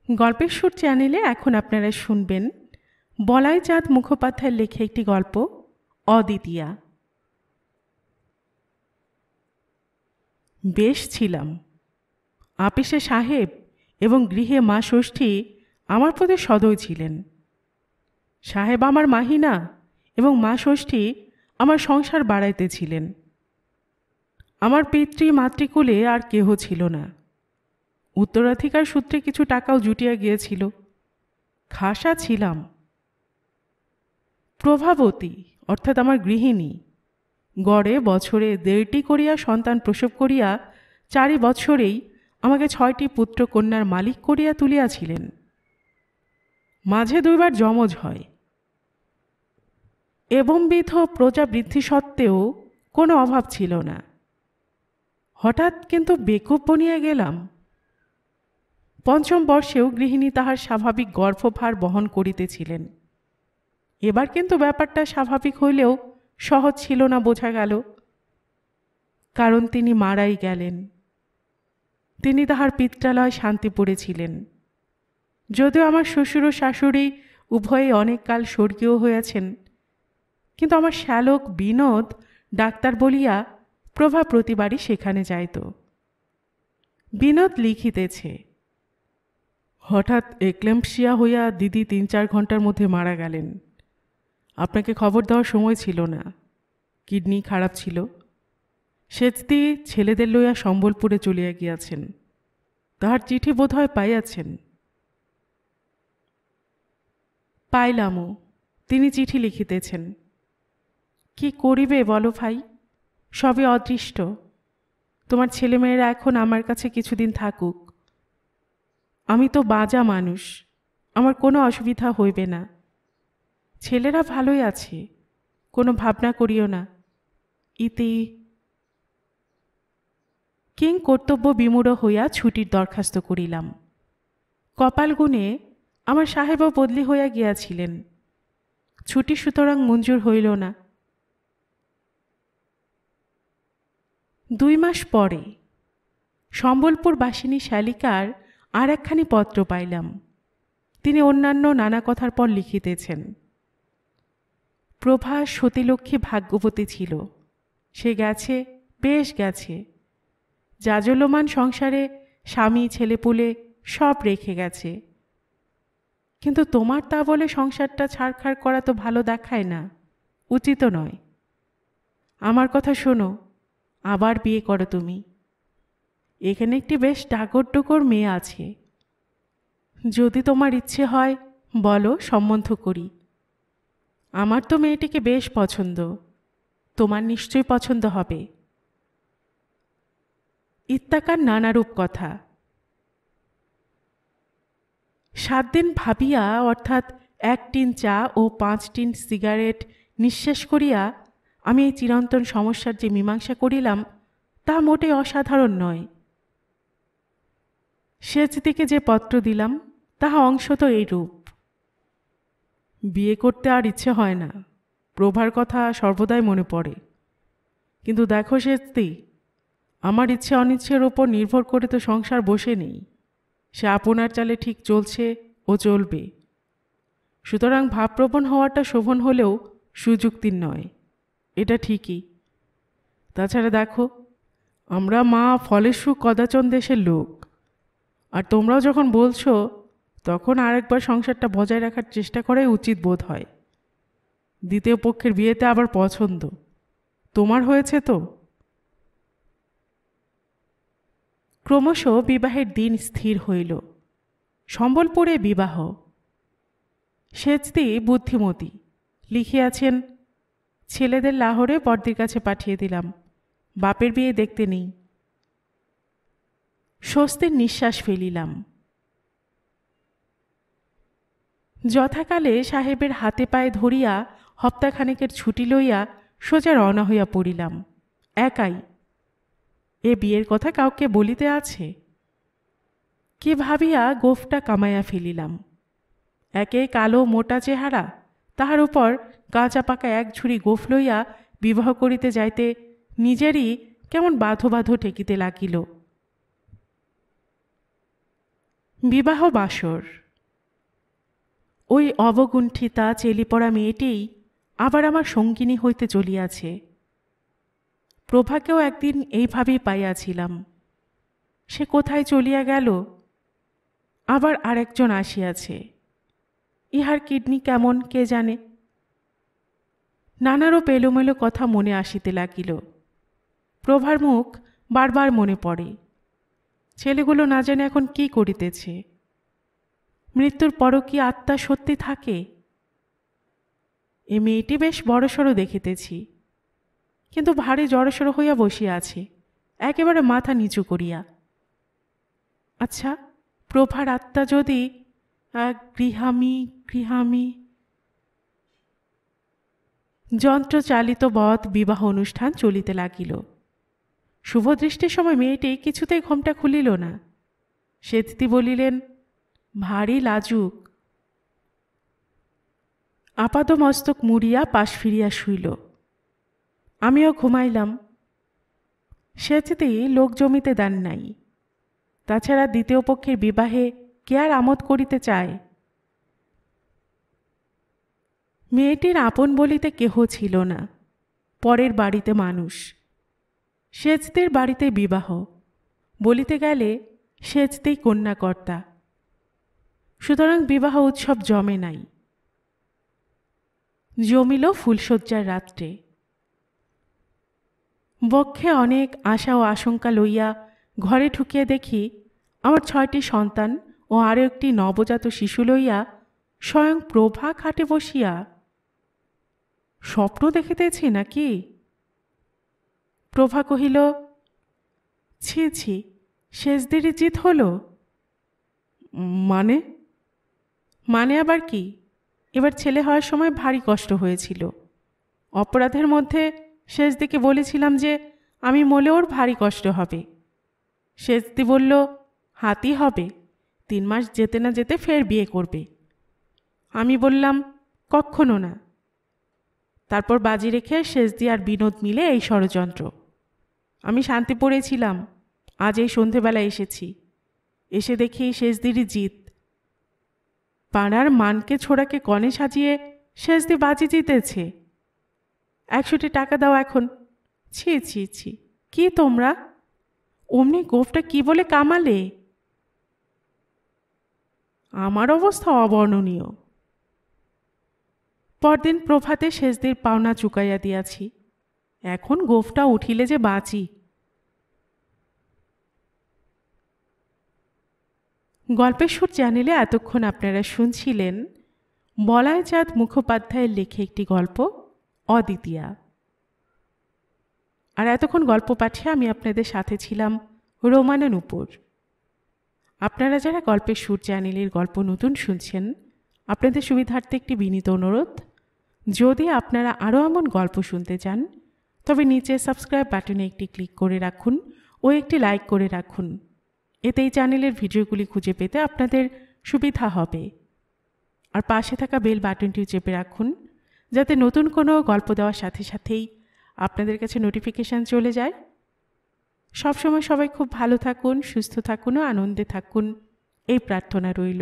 গল্পের সুর চ্যানেলে এখন আপনারা শুনবেন বলাই চাঁদ মুখোপাধ্যায়ের লেখা একটি গল্প অদ্বিতীয়া। বেশ ছিলাম। আপিসে সাহেব এবং গৃহে মা ষষ্ঠী আমার প্রতি সদয় ছিলেন। সাহেব আমার মাহিনা এবং মা ষষ্ঠী আমার সংসার বাড়াইতেছিলেন। আমার পিতৃ মাতৃকুলে আর কেহ ছিল না। উত্তরাধিকার সূত্রে কিছু টাকাও জুটিয়া গিয়েছিল। খাসা ছিলাম। প্রভাবতী অর্থাৎ আমার গৃহিণী গড়ে বছরে 1.5টি করিয়া সন্তান প্রসব করিয়া 4 বৎসরেই আমাকে 6টি পুত্র কন্যার মালিক করিয়া তুলিয়াছিলেন। মাঝে 2বার যমজ হয়। এবংবিধ প্রজা বৃদ্ধি সত্ত্বেও কোনো অভাব ছিল না। হঠাৎ কিন্তু বেকুব বনিয়া গেলাম। 5ম বর্ষেও গৃহিণী তাহার স্বাভাবিক গর্ভভার বহন করিতেছিলেন। এবার কিন্তু ব্যাপারটা স্বাভাবিক হইলেও সহজ ছিল না বোঝা গেল। কারণ তিনি মারাই গেলেন। তিনি তাহার পিত্রালয় শান্তিপুরে ছিলেন। যদিও আমার শ্বশুর ও শাশুড়ি উভয়েই অনেককাল স্বর্গীয় হইয়াছেন, কিন্তু আমার শ্যালক বিনোদ ডাক্তার বলিয়া প্রভা প্রতিবারই সেখানে যাইত। বিনোদ লিখিতেছে, হঠাৎ এক্লেম্পসিয়া হইয়া দিদি 3-4 ঘন্টার মধ্যে মারা গেলেন। আপনাকে খবর দেওয়ার সময় ছিল না। কিডনি খারাপ ছিল। সেচদি ছেলেদের লইয়া সম্বলপুরে চলিয়া গিয়াছেন। তাহার চিঠি বোধহয় পাইয়াছেন। পাইলামও। তিনি চিঠি লিখিতেছেন। কি করিবে বলো ভাই, সবই অদৃষ্ট। তোমার ছেলেমেয়েরা এখন আমার কাছে কিছুদিন থাকুক। আমি তো বাজা মানুষ, আমার কোনো অসুবিধা হইবে না। ছেলেরা ভালোই আছে, কোনো ভাবনা করিও না। ইতি। কিং কর্তব্য বিমূঢ় হইয়া ছুটির দরখাস্ত করিলাম। কপাল গুণে আমার সাহেবও বদলি হইয়া গিয়াছিলেন। ছুটি সুতরাং মঞ্জুর হইল না। 2 মাস পরে সম্বলপুর বাসিনী শালিকার আর একখানি পত্র পাইলাম। তিনি অন্যান্য নানা কথার পর লিখিতেছেন, প্রভা সতীলক্ষ্মী ভাগ্যবতী ছিল। সে গেছে, বেশ গেছে। জাজলমান সংসারে স্বামী ছেলেপুলে সব রেখে গেছে। কিন্তু তোমার তা বলে সংসারটা ছাড়খাড় করা তো ভালো দেখায় না, উচিত নয়। আমার কথা শোনো, আবার বিয়ে করো তুমি। এখানে একটি বেশ ডাগর মেয়ে আছে। যদি তোমার ইচ্ছে হয় বলো, সম্বন্ধ করি। আমার তো মেয়েটিকে বেশ পছন্দ, তোমার নিশ্চয়ই পছন্দ হবে। ইত্যাকার নানারূপ কথা। 7 দিন ভাবিয়া, অর্থাৎ 1 টিন চা ও 5 টিন সিগারেট নিঃশেষ করিয়া আমি এই চিরন্তন সমস্যার যে মীমাংসা করিলাম তা মোটেই অসাধারণ নয়। সেচদিকে যে পত্র দিলাম তাহা অংশত এইরূপ। বিয়ে করতে আর ইচ্ছে হয় না। প্রভার কথা সর্বদাই মনে পড়ে। কিন্তু দেখো সেচদি, আমার ইচ্ছে অনিচ্ছের ওপর নির্ভর করে তো সংসার বসে নেই। সে আপনার চালে ঠিক চলছে ও চলবে। সুতরাং ভাবপ্রবণ হওয়াটা শোভন হলেও সুযুক্তির নয়, এটা ঠিকই। তাছাড়া দেখো, আমরা মা ফলেশু কদাচন দেশের লোক। আর তোমরাও যখন বলছো, তখন আরেকবার সংসারটা বজায় রাখার চেষ্টা করাই উচিত বোধ হয়। দ্বিতীয় পক্ষের বিয়েতে আবার পছন্দ তোমার হয়েছে তো। ক্রমশ বিবাহের দিন স্থির হইল। সম্বলপুরে বিবাহ। সেচদি বুদ্ধিমতী, লিখিয়াছেন, ছেলেদের লাহোরে বর্দির কাছে পাঠিয়ে দিলাম। বাপের বিয়ে দেখতে নেই। স্বস্তির নিঃশ্বাস ফেলিলাম। যথাকালে সাহেবের হাতে পায়ে ধরিয়া হপ্তাখানেকের ছুটি লইয়া সোজা রওনা হইয়া পড়িলাম, একাই। এ বিয়ের কথা কাউকে বলিতে আছে কি ভাবিয়া গোফটা কামাইয়া ফেলিলাম। একে কালো মোটা চেহারা, তাহার উপর কাঁচা পাকা 1 ঝুড়ি গোফ লইয়া বিবাহ করিতে যাইতে নিজেরই কেমন বাধো বাধো ঠেকিতে লাগিল। বিবাহ বাসর। ওই অবগুণ্ঠিতা চেলিপড়া মেয়েটিই আবার আমার সঙ্গিনী হইতে চলিয়াছে। প্রভাকেও একদিন এইভাবেই পাইয়াছিলাম। সে কোথায় চলিয়া গেল? আবার আরেকজন আসিয়াছে। ইহার কিডনি কেমন কে জানে। নানারূপ এলোমেলো কথা মনে আসিতে লাগিল। প্রভার মুখ বারবার মনে পড়ে। ছেলেগুলো না জানে এখন কি করিতেছে। মৃত্যুর পরও কি আত্মা সত্যি থাকে? এ মেয়েটি বেশ বড়সড় দেখিতেছি, কিন্তু ভারী জড়সড় হইয়া বসিয়া আছে, একেবারে মাথা নিচু করিয়া। আচ্ছা, প্রভার আত্মা যদি গৃহামি যন্ত্রচালিত বৎ বিবাহ অনুষ্ঠান চলিতে লাগিল। শুভদৃষ্টির সময় মেয়েটি কিছুতেই ঘোমটা খুলিল না। সেদিতি বলিলেন, ভারী লাজুক। আপাদমস্তক মুড়িয়া পাশ ফিরিয়া শুইল। আমিও ঘুমাইলাম। সেচিতেই লোক জমিতে দেন নাই। তাছাড়া দ্বিতীয় পক্ষের বিবাহে কে আর আমোদ করিতে চায়? মেয়েটির আপন বলিতে কেহ ছিল না, পরের বাড়িতে মানুষ। সেচদের বাড়িতে বিবাহ, বলিতে গেলে সেচতেই কন্যাকর্তা। সুতরাং বিবাহ উৎসব জমে নাই। জমিল ফুলশয্যার রাত্রে। বক্ষে অনেক আশা ও আশঙ্কা লইয়া ঘরে ঢুকিয়া দেখি আমার 6টি সন্তান ও আরও একটি নবজাত শিশু লইয়া স্বয়ং প্রভা খাটে বসিয়া। স্বপ্ন দেখিতেছি নাকি? প্রভা কহিল, ছি ছি, সেজদিরই জিত হল? মানে আবার কি? এবার ছেলে হওয়ার সময় ভারী কষ্ট হয়েছিল। অপরাধের মধ্যে সেজদিকে বলেছিলাম যে আমি মলে ওর ভারী কষ্ট হবে। সেজদি বলল, হাতি হবে, 3 মাস যেতে না যেতে ফের বিয়ে করবে। আমি বললাম, কক্ষনো না। তারপর বাজি রেখে সেজদি আর বিনোদ মিলে এই ষড়যন্ত্র। আমি শান্তি পড়েছিলাম, আজ এই সন্ধেবেলা এসেছি। এসে দেখি সেজদিরই জিত। পাড়ার মানকে ছোড়াকে কনে সাজিয়ে সেজদি বাজি জিতেছে। 100টি টাকা দাও এখন। ছি ছি ছি, কি তোমরা অমনি গোফটা কি বলে কামালে? আমার অবস্থা অবর্ণনীয়। পরদিন প্রভাতে সেজদির পাওনা চুকাইয়া দিয়াছি। এখন গোফটা উঠিলে যে বাঁচি। গল্পের সুর চ্যানেলে এতক্ষণ আপনারা শুনছিলেন বলাইচাঁদ মুখোপাধ্যায়ের লেখা একটি গল্প, অদ্বিতীয়া। আর এতক্ষণ গল্প পাঠিয়ে আমি আপনাদের সাথে ছিলাম রোমানা নূপুর। আপনারা যারা গল্পের সুর চ্যানেলের গল্প নতুন শুনছেন, আপনাদের সুবিধার্থে একটি বিনীত অনুরোধ, যদি আপনারা আরও এমন গল্প শুনতে চান তবে নিচে সাবস্ক্রাইব বাটনে একটি ক্লিক করে রাখুন ও একটি লাইক করে রাখুন। এতে এই চ্যানেলের ভিডিওগুলি খুঁজে পেতে আপনাদের সুবিধা হবে। আর পাশে থাকা বেল বাটনটিও চেপে রাখুন, যাতে নতুন কোনো গল্প দেওয়ার সাথে সাথেই আপনাদের কাছে নোটিফিকেশান চলে যায়। সবসময় সবাই খুব ভালো থাকুন, সুস্থ থাকুন ও আনন্দে থাকুন, এই প্রার্থনা রইল।